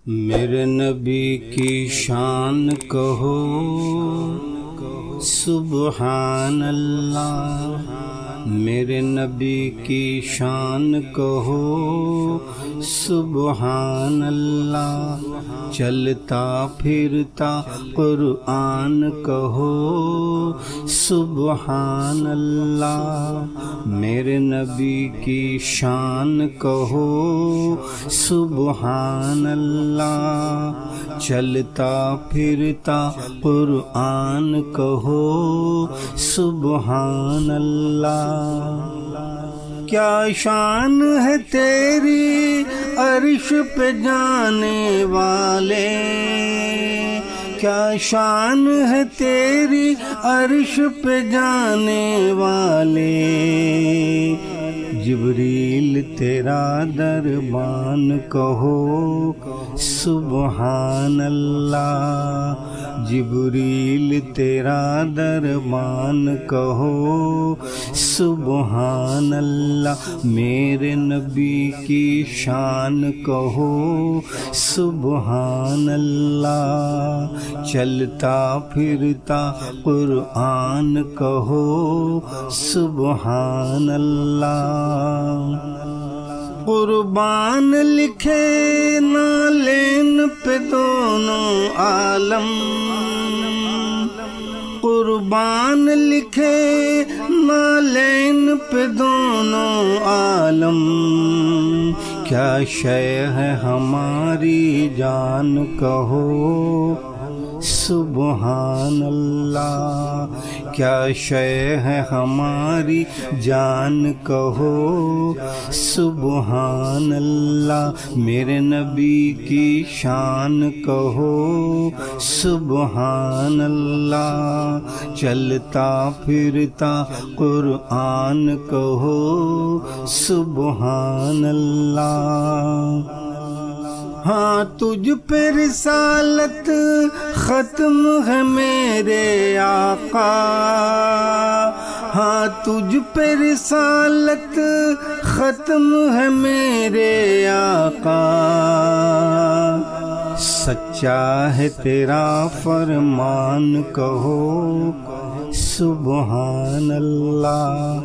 میرے نبی کی شان کہو سبحان اللہ، میرے نبی کی شان کہو سبحان اللہ، چلتا پھرتا قرآن کہو سبحان اللہ، میرے نبی کی شان کہو سبحان اللہ، چلتا پھرتا قرآن کہو سبحان اللہ۔ کیا شان ہے تیری عرش پہ جانے والے، کیا شان ہے تیری عرش پہ جانے والے، جبریل تیرا دربان کہو سبحان اللہ، جبریل تیرا دربان کہو سبحان اللہ، میرے نبی کی شان کہو سبحان اللہ، چلتا پھرتا قرآن کہو سبحان اللہ۔ قربان لکھے نالین پہ دونوں عالم، قربان لکھے نالین پہ دونوں عالم، کیا شے ہے ہماری جان کہو سبحان اللہ، کیا شے ہے ہماری جان کہو سبحان اللہ، میرے نبی کی شان کہو سبحان اللہ، چلتا پھرتا قرآن کہو سبحان اللہ۔ ہاں تجھ پہ رسالت ختم ہے میرے آقا، ہاں تجھ پہ رسالت ختم ہے میرے آقا، سچا ہے تیرا فرمان کہو سبحان اللہ،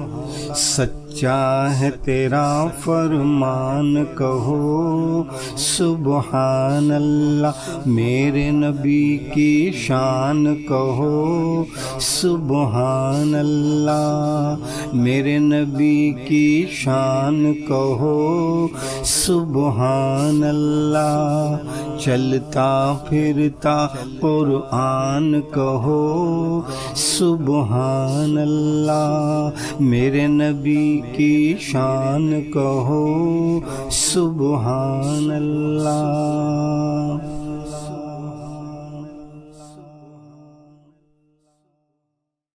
سچا ہے تیرا فرمان کہو سبحان اللہ، میرے نبی کی شان کہو سبحان اللہ، میرے نبی کی شان کہو سبحان اللہ، چلتا پھرتا قرآن کہو سبحان اللہ، میرے نبی کی شان کہو سبحان اللہ۔